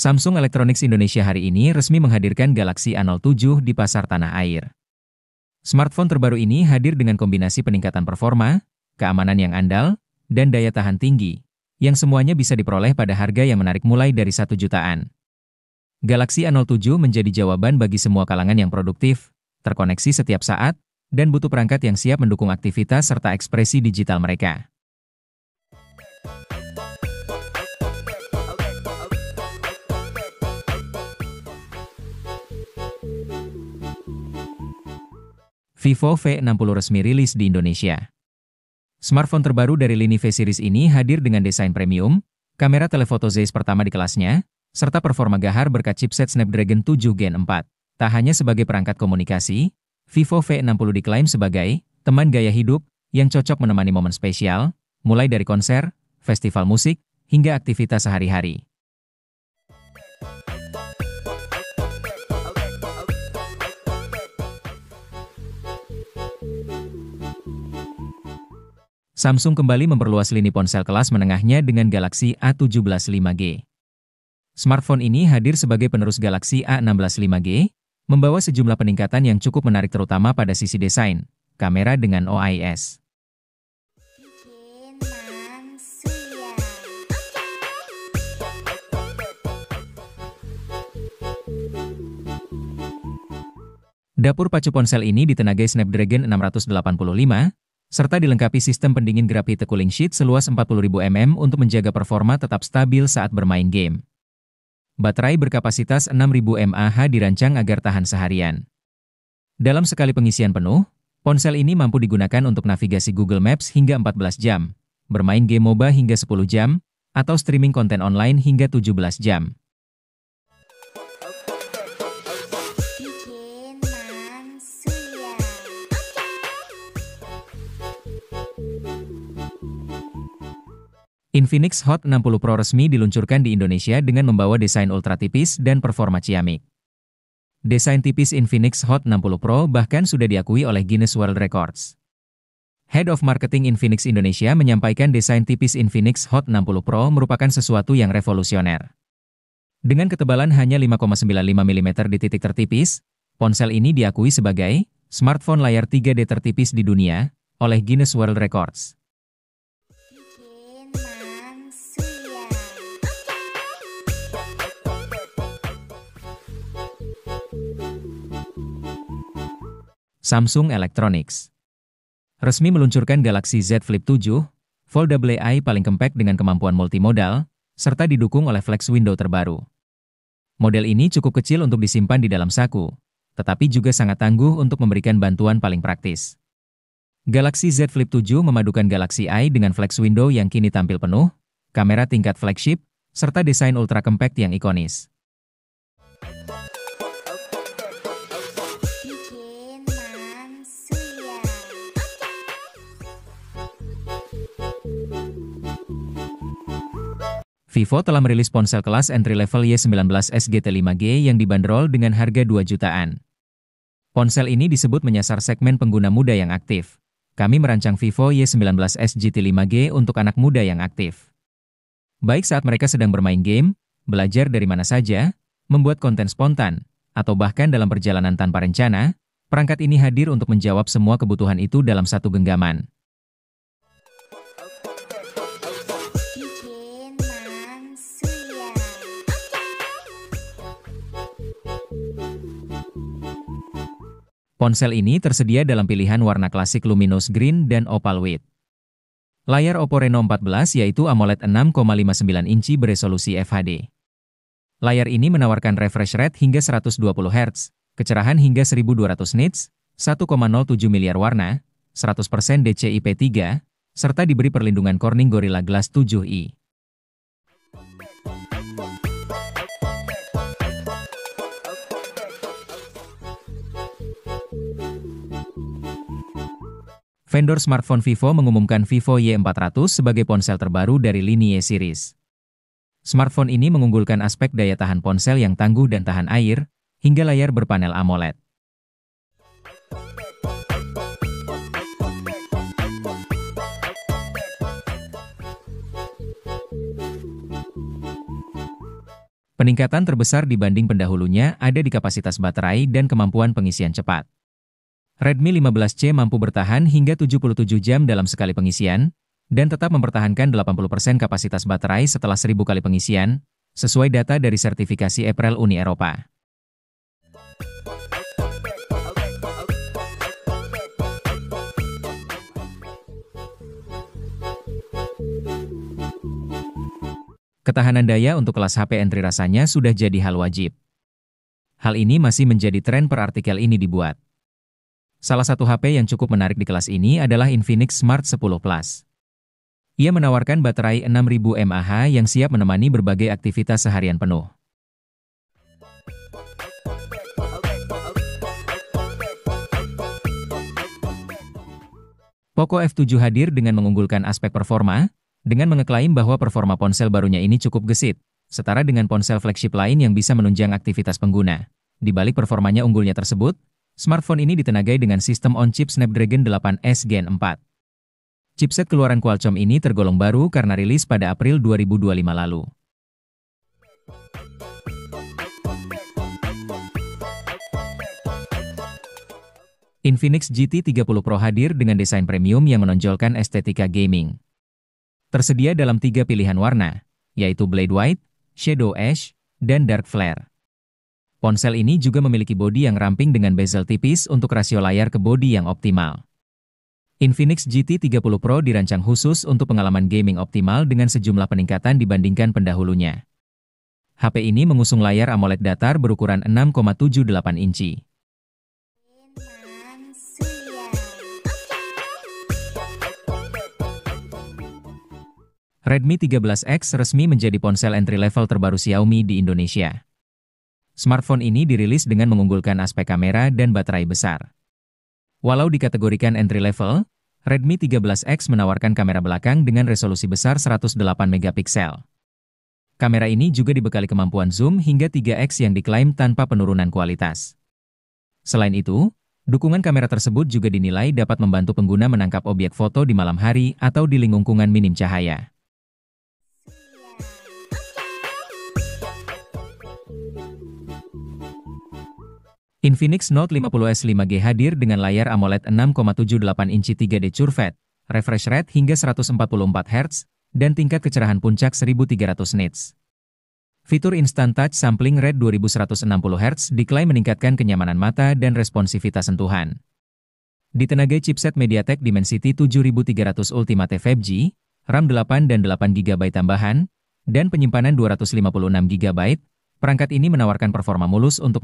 Samsung Electronics Indonesia hari ini resmi menghadirkan Galaxy A07 di pasar tanah air. Smartphone terbaru ini hadir dengan kombinasi peningkatan performa, keamanan yang andal, dan daya tahan tinggi, yang semuanya bisa diperoleh pada harga yang menarik mulai dari 1 jutaan. Galaxy A07 menjadi jawaban bagi semua kalangan yang produktif, terkoneksi setiap saat, dan butuh perangkat yang siap mendukung aktivitas serta ekspresi digital mereka. Vivo V60 resmi rilis di Indonesia. Smartphone terbaru dari lini V series ini hadir dengan desain premium, kamera telefoto Zeiss pertama di kelasnya, serta performa gahar berkat chipset Snapdragon 7 Gen 4. Tak hanya sebagai perangkat komunikasi, Vivo V60 diklaim sebagai teman gaya hidup yang cocok menemani momen spesial, mulai dari konser, festival musik, hingga aktivitas sehari-hari. Samsung kembali memperluas lini ponsel kelas menengahnya dengan Galaxy A17 5G. Smartphone ini hadir sebagai penerus Galaxy A16 5G, membawa sejumlah peningkatan yang cukup menarik terutama pada sisi desain, kamera dengan OIS. Dapur pacu ponsel ini ditenagai Snapdragon 685, serta dilengkapi sistem pendingin Gravity Cooling Sheet seluas 40.000 mm untuk menjaga performa tetap stabil saat bermain game. Baterai berkapasitas 6.000 mAh dirancang agar tahan seharian. Dalam sekali pengisian penuh, ponsel ini mampu digunakan untuk navigasi Google Maps hingga 14 jam, bermain game MOBA hingga 10 jam, atau streaming konten online hingga 17 jam. Infinix Hot 60 Pro resmi diluncurkan di Indonesia dengan membawa desain ultra tipis dan performa ciamik. Desain tipis Infinix Hot 60 Pro bahkan sudah diakui oleh Guinness World Records. Head of Marketing Infinix Indonesia menyampaikan desain tipis Infinix Hot 60 Pro merupakan sesuatu yang revolusioner. Dengan ketebalan hanya 5,95 mm di titik tertipis, ponsel ini diakui sebagai smartphone layar 3D tertipis di dunia oleh Guinness World Records. Samsung Electronics resmi meluncurkan Galaxy Z Flip 7, foldable AI paling compact dengan kemampuan multimodal, serta didukung oleh flex window terbaru. Model ini cukup kecil untuk disimpan di dalam saku, tetapi juga sangat tangguh untuk memberikan bantuan paling praktis. Galaxy Z Flip 7 memadukan Galaxy i dengan flex window yang kini tampil penuh, kamera tingkat flagship, serta desain ultra compact yang ikonis. Vivo telah merilis ponsel kelas entry-level Y19 SGT 5G yang dibanderol dengan harga 2 jutaan. Ponsel ini disebut menyasar segmen pengguna muda yang aktif. Kami merancang Vivo Y19 SGT 5G untuk anak muda yang aktif. Baik saat mereka sedang bermain game, belajar dari mana saja, membuat konten spontan, atau bahkan dalam perjalanan tanpa rencana, perangkat ini hadir untuk menjawab semua kebutuhan itu dalam satu genggaman. Ponsel ini tersedia dalam pilihan warna klasik luminous green dan opal white. Layar Oppo Reno 14 yaitu AMOLED 6,59 inci beresolusi FHD. Layar ini menawarkan refresh rate hingga 120 Hz, kecerahan hingga 1200 nits, 1,07 miliar warna, 100% DCI-P3, serta diberi perlindungan Corning Gorilla Glass 7i. Vendor smartphone Vivo mengumumkan Vivo Y400 sebagai ponsel terbaru dari lini Y series. Smartphone ini mengunggulkan aspek daya tahan ponsel yang tangguh dan tahan air, hingga layar berpanel AMOLED. Peningkatan terbesar dibanding pendahulunya ada di kapasitas baterai dan kemampuan pengisian cepat. Redmi 15C mampu bertahan hingga 77 jam dalam sekali pengisian, dan tetap mempertahankan 80% kapasitas baterai setelah 1000 kali pengisian, sesuai data dari sertifikasi April Uni Eropa. Ketahanan daya untuk kelas HP entry rasanya sudah jadi hal wajib. Hal ini masih menjadi tren per artikel ini dibuat. Salah satu HP yang cukup menarik di kelas ini adalah Infinix Smart 10 Plus. Ia menawarkan baterai 6000 mAh yang siap menemani berbagai aktivitas seharian penuh. Poco F7 hadir dengan mengunggulkan aspek performa, dengan mengeklaim bahwa performa ponsel barunya ini cukup gesit, setara dengan ponsel flagship lain yang bisa menunjang aktivitas pengguna. Di balik performanya unggulnya tersebut, smartphone ini ditenagai dengan sistem on-chip Snapdragon 8S Gen 4. Chipset keluaran Qualcomm ini tergolong baru karena rilis pada April 2025 lalu. Infinix GT 30 Pro hadir dengan desain premium yang menonjolkan estetika gaming. Tersedia dalam 3 pilihan warna, yaitu Blade White, Shadow Ash, dan Dark Flare. Ponsel ini juga memiliki bodi yang ramping dengan bezel tipis untuk rasio layar ke bodi yang optimal. Infinix GT 30 Pro dirancang khusus untuk pengalaman gaming optimal dengan sejumlah peningkatan dibandingkan pendahulunya. HP ini mengusung layar AMOLED datar berukuran 6,78 inci. Redmi 13X resmi menjadi ponsel entry-level terbaru Xiaomi di Indonesia. Smartphone ini dirilis dengan mengunggulkan aspek kamera dan baterai besar. Walau dikategorikan entry-level, Redmi 13X menawarkan kamera belakang dengan resolusi besar 108 megapiksel. Kamera ini juga dibekali kemampuan zoom hingga 3x yang diklaim tanpa penurunan kualitas. Selain itu, dukungan kamera tersebut juga dinilai dapat membantu pengguna menangkap objek foto di malam hari atau di lingkungan minim cahaya. Infinix Note 50S 5G hadir dengan layar AMOLED 6,78 inci 3D Curved, refresh rate hingga 144 Hz, dan tingkat kecerahan puncak 1300 nits. Fitur Instant Touch Sampling Rate 2160 Hz diklaim meningkatkan kenyamanan mata dan responsivitas sentuhan. Ditenagai chipset MediaTek Dimensity 7300 Ultimate 5G, RAM 8 dan 8GB tambahan, dan penyimpanan 256GB, perangkat ini menawarkan performa mulus untuk